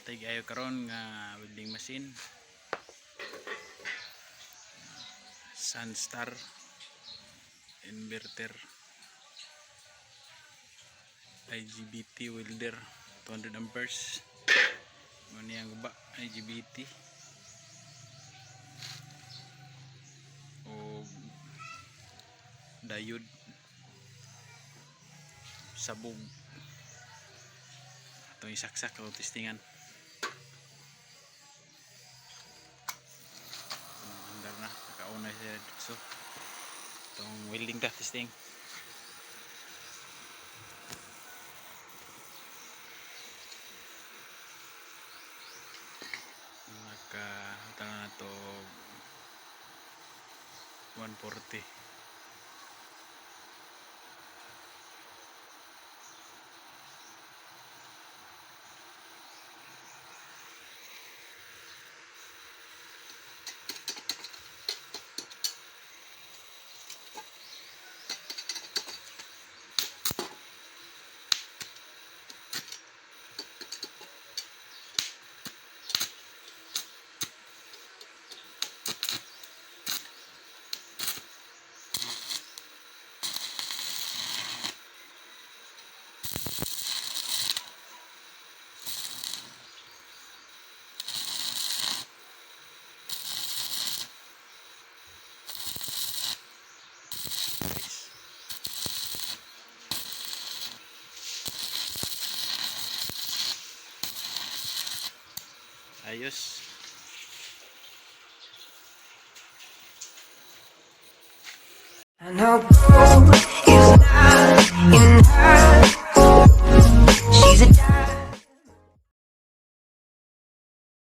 natay ayo karon nga welding machine Sunstar inverter IGBT welder 200 amperes ano yang ba IGBT o diode sabog atong isaksak o testingan andar na nakauna siya so itong welding ta testing nakatangan na to 140. Ayos. I know